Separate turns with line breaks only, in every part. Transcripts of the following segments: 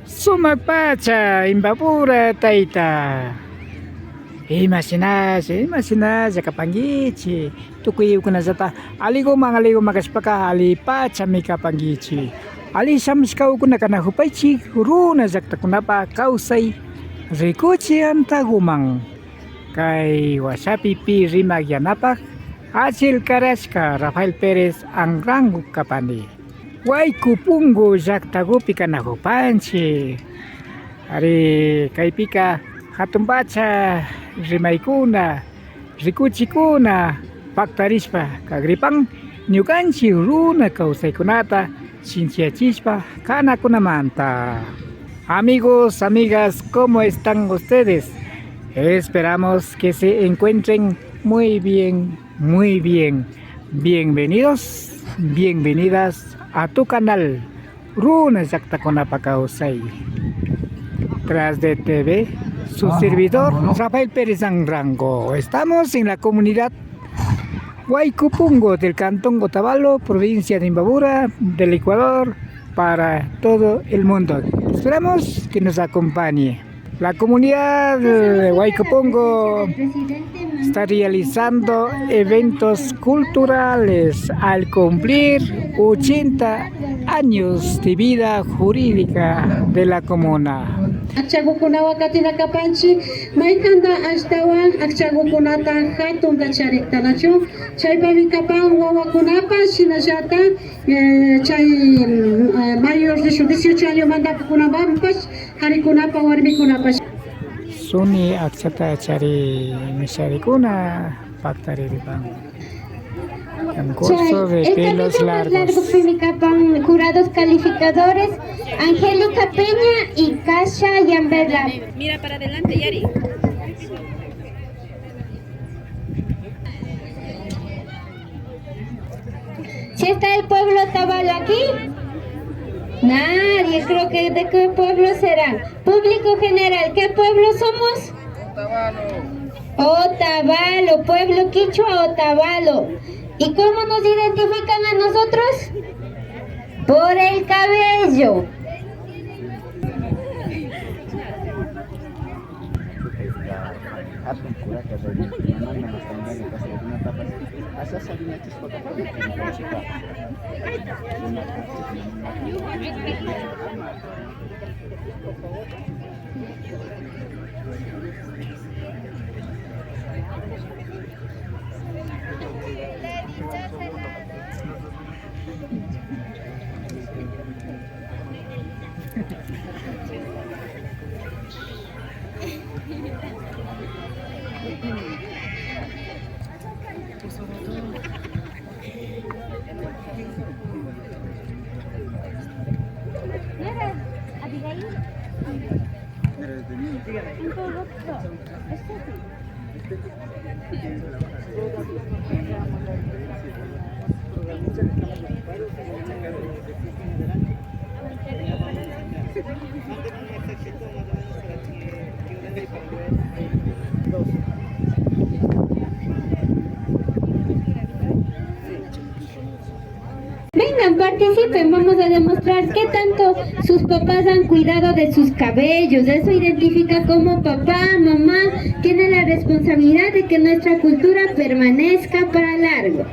Sumak pacha, imbabura taita. Imasinaja kapangichi. Tukuy kuna zata. Aligo magaspaka ali pacha mi kapangichi. Ali samskau kuna kana hupaichi runa zakta kunapa kausay. Rikuchi antagumang. Kay wasapi pi rima yanapak. Hasil Karaska Rafael Pérez ang rango kapani. Way kupungo zaktagupi kana hupanchi. Ari kay pika hatumbacha rimaykuna rikuchikuna paktarispa kagripang ñukanchik runa kawsaykunata sinchiachispa kanakunamanta. Amigos, amigas, ¿cómo están ustedes? Esperamos que se encuentren muy bien, muy bien. Bienvenidos, bienvenidas a tu canal Runa Zaktakuna Pakausay. Tras de TV, su servidor Rafael Pérez Rango. Estamos en la comunidad Huaycupungo del Cantón Otavalo, provincia de Imbabura, del Ecuador, para todo el mundo. Esperamos que nos acompañe. La comunidad de Huaycupungo está realizando eventos culturales al cumplir 80 años de vida jurídica de la comuna.
Akchagukunawakatina kapanchi maykanta ashtawan akchagukunata hatun kachariktanachu chaypami kapan wawakunapas shinallata chay mayor de 18 años mandakunamanpas harikunapas warmikunapas
Suni akchata chari misarikuna paktariripan. Concurso de pelos largos.
Jurados calificadores Angélica Peña y Kasia Yamberla.
Mira para adelante, Yari.
¿Si está el pueblo Otavalo aquí? Nadie, creo que de qué pueblo será. Público general, ¿qué pueblo somos? Otavalo, pueblo quichua Otavalo. ¿Y cómo nos identifican a nosotros? Por el cabello. Vengan, participen, vamos a demostrar qué tanto sus papás han cuidado de sus cabellos. Eso identifica como papá, mamá, tiene la responsabilidad de que nuestra cultura permanezca para largo.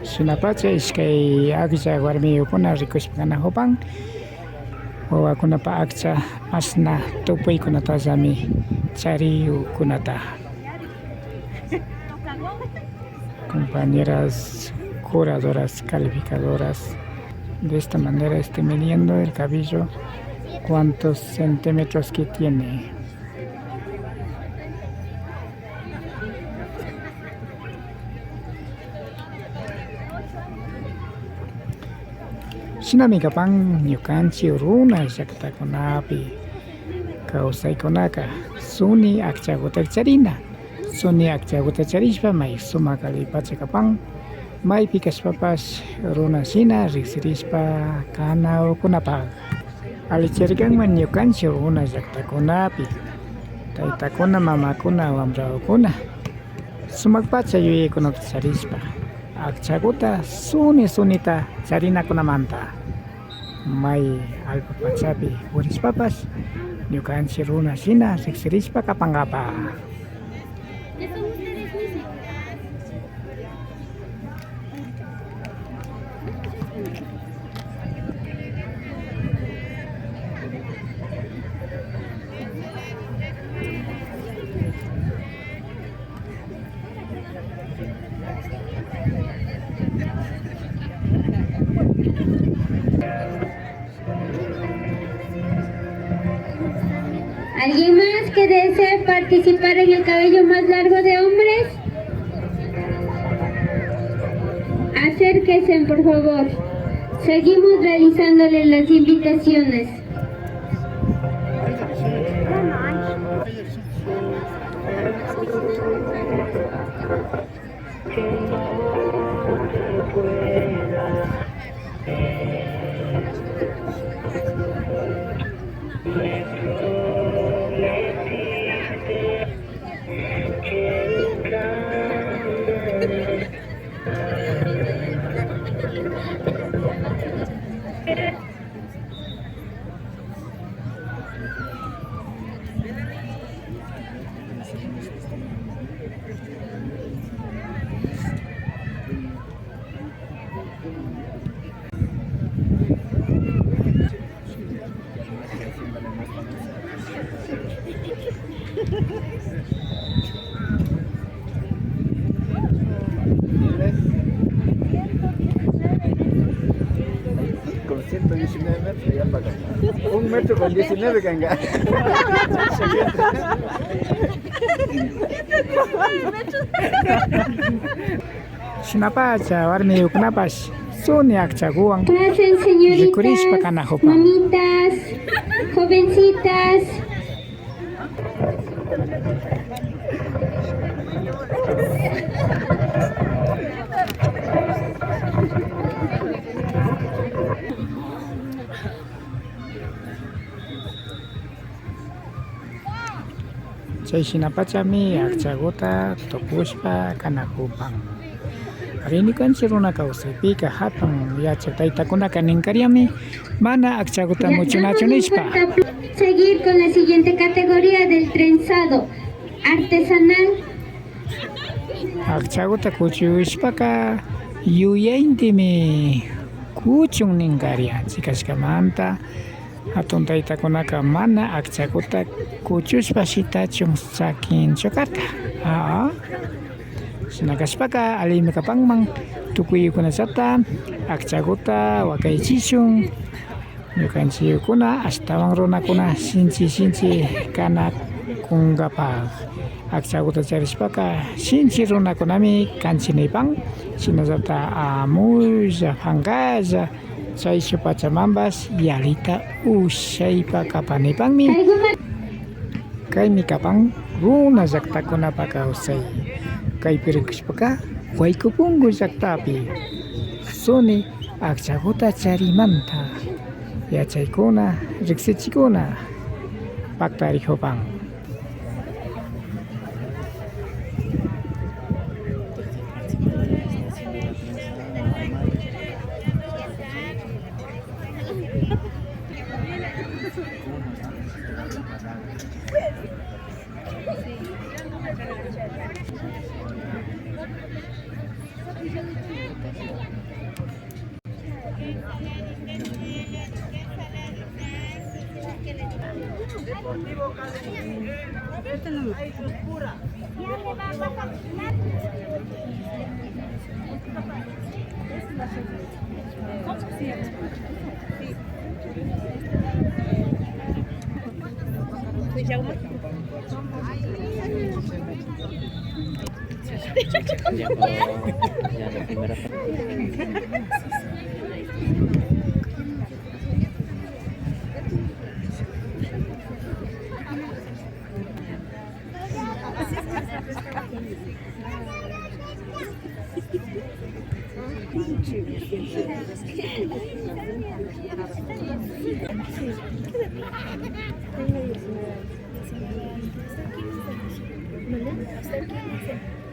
Sunapacha iskay akcha warmiyukuna rikushpakana hupan wawakunapa akcha masna tupuykunatallami chariyukunata. Compañeras curadoras, calificadoras, de esta manera esté midiendo el cabello cuántos centímetros que tiene. Shinami kapan ñukanchik runa llaqtakunapi kawsaykunaka suni akchakuta charina. Suni akchakuta charishpa may sumak alipacha kapan maypi kashpapas runa shina riqsirishpa kanawkunapaq. Alicharkanman ñukanchik runa llaqtakunapi taytakuna, mamakuna, wamrawkuna sumakpacha yuyaykunata charishpa akchakuta sunita charinakunamanta. may alpa pachapi puris papas ñukanchik runa shina riqsirishpa kapankapa.
¿Alguien más que desee participar en el cabello más largo de hombres? Acérquense, por favor. Seguimos realizándole las invitaciones.
Con 119 metros ya para acá. 1 metro con 19 ganga.
Shinapacha warmi uknapash suni akchaguan
Pasen,
rikurishpa
señoritas,
kanajupan.
mamitas, jovencitas.
Chay shinapachami akchaguta tukushpa kanajupan. Rinkanchik runa kawsaypika hatun yachaq taytakunaka ninkariami mana akchaguta muchunachu nishpa.
Seguir con la siguiente categoría del trenzado artesanal.
Akchaguta kuchushpaka yuyaintimi kuchun ninkaria chikashkamanta hatun taytakunaka mana akchaguta kuchushpa shitachun sakinchu karka. Shinakashpaka alimi kapanman tukuyukunasata akchaguta wakaychishun ñukanchikkuna ashtawan runakuna sinchi kanakunkapaq akchaguta charishpaka sinchi runakunami kanchinaypan shinallata amulla pankalla chaychu pachamambas yalita ushaypa kapanaypanmi kaymi kapan runa llaqtakunapa kawsay kaypi rikushpaka Waykupunku llaqtapi suni akchaguta charimanta yachaykuna riqsichikuna paktarijupan.
Ya la primera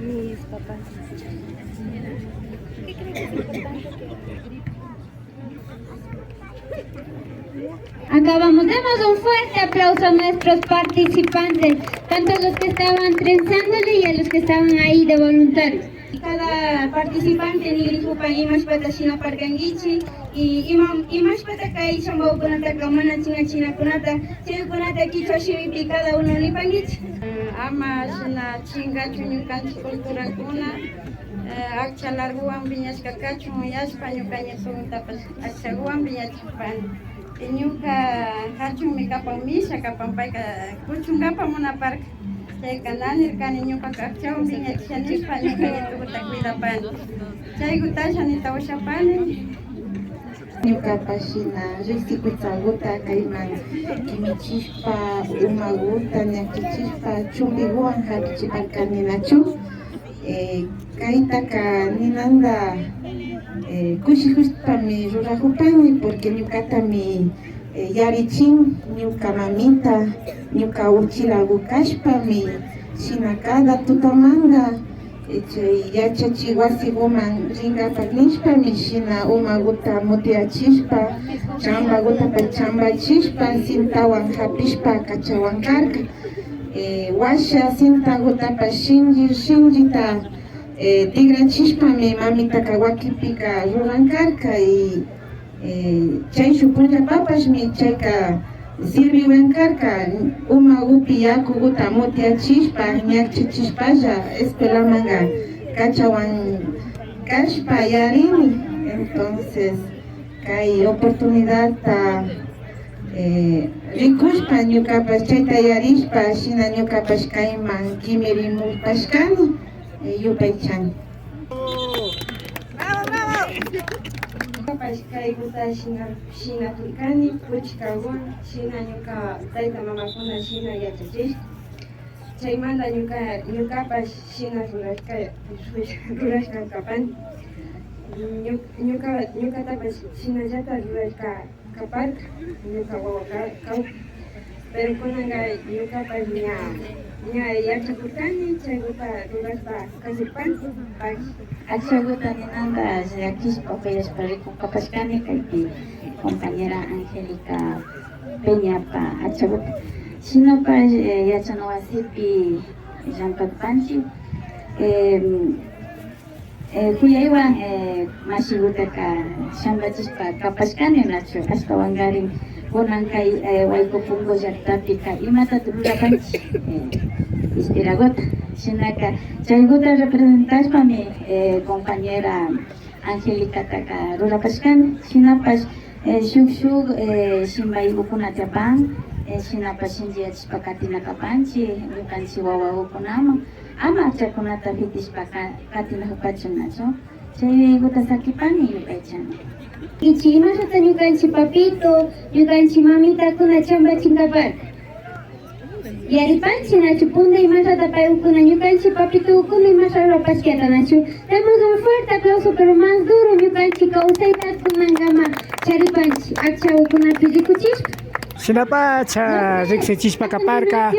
Mis papás. ¿Qué creen que es importante?
Acabamos, demos un fuerte aplauso a nuestros participantes, tanto a los que estaban trenzándole y a los que estaban ahí de voluntarios. Cada participante ni grupo imash pata shina parkangichi y imash pata kai shamba kunata kamana china kunata china kunata kichwa shimi cada uno ni pangichi ama shina chinga chunyukan kultura kuna akcha larguan biñas kakachu yaspa nyukanya suntapas akcha guan biñas pan nyuka hachun mikapan misha kapan paika kuchungapa mona park chay kananir kani ñuka kakchaw biñas shanispa ñuka tukuta cuidapan chay gutasha ni tawashapani
Ñuka pashina riqsikuchaguta kayman kimichispa umaguta ñakichispa chumbiguan hapichiparkaninachu kaytaka ninanda kushihuspami rurajupani porque ñukatami yarichin ñuka mamita ñuka uchilagu kashpami shina cada tutamanga chay yachachi wasiguman ringapak nishpami shina umaguta mutiachishpa chambagutapa chambachishpa sintawan hapishpa kachawankarka washa sintagutapa shinjita tigrachishpami mamitaka wakipika rurankarka y chay shupunllapapashmi chayka sirviwenkarka umagupi yakuguta mutiachishpa ñakchichishpalla escuelamanga kachawan kashpa yarini entonces kay oportunidadta rikushpa ñukapash chayta yarishpa shina ñukapash kayman kimirimurpashkani yupaychan
Kaykuta shina turkani puchkawan shina ñuka tayta mamakuna shina yachachishka chaymanta ñukapash shina rurashkankapani ñukatapash shinallata rurashka kaparka ñuka wawa kawpa pero kunanka ñukapash ña yachakurkani chaykuta rurashpa kasirpani
Akchaguta ninanga llakishpa upayashpa rikukapashkani kaypi compañera Angélica Peñapa akchaguta shinapash yachana wasipi llank'akpanchik kuyaywan mashigutaka shambachishpa kapashkani nachu ashtawankarin kunan kay Wayku Punku llaqtapika imatata rurapanchik Istiraguta shinaka chaykuta representashpami compañera Angélica taka rurapashkani shinapash shuk shimbaykukunatapan shinapash shinchiyachishpa katinakapanchik ñukanchik wawakunaman ama akchakunata pitishpa katinajupachu nachu chaykuta sakipani yupaychani
Ichi imashata ñukanchik papito ñukanchik mamitakuna chambachinkaparka yaripanchik nachu punta imashata paykuna ñukanchik papitukuna imasha rurapashkata nachu damos un fuerte aplauso pero más duro ñukanchik kawsaytakunankama charipanchik akchawkunapi rikuchishpa
Shinapacha riqsichishpa kaparka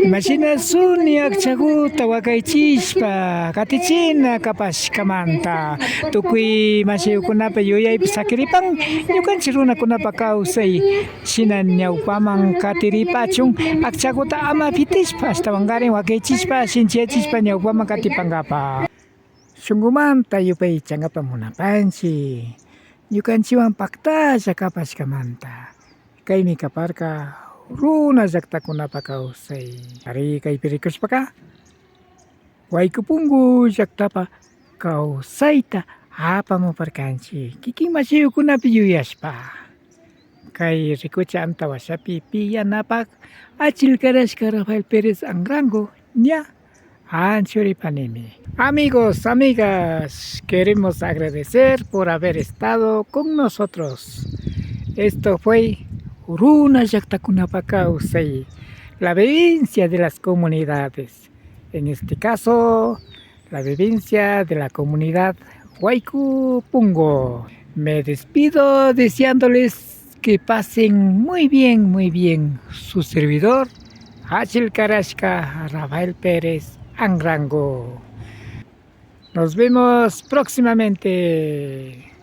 imashina suni akchaguta wakaychishpa katichina kapashkamanta tukuy mashiyukunapi yuyaypi sakiripan ñukanchik runakunapa kawsay shina ñawpaman katiripachun akchaguta ama pitishpa ashtawankarin wakaychishpa shinchiyachishpa ñawpaman katipankapa shunkumanta yupaychankapa munapanchik ñukanchikwan paktalla kapashkamanta kaymi kaparka runa llaqtakunapa kawsay ari kaypi rikushpaka Wayku Punku llaqtapa kawsayta apamuparkanchik kikin mashiyukunapi yuyashpa kay rikucha antawashapi pillanapak achillkarashka Rafael Pérez Angrango ña anchuripanimi. Amigos, amigas, queremos agradecer por haber estado con nosotros. Esto fue Uruna llaqtakunapa kawsay, la vivencia de las comunidades. En este caso, la vivencia de la comunidad Wayku Punku. Me despido deseándoles que pasen muy bien. Su servidor, Achilkarashka Rafael Pérez Angrango. Nos vemos próximamente.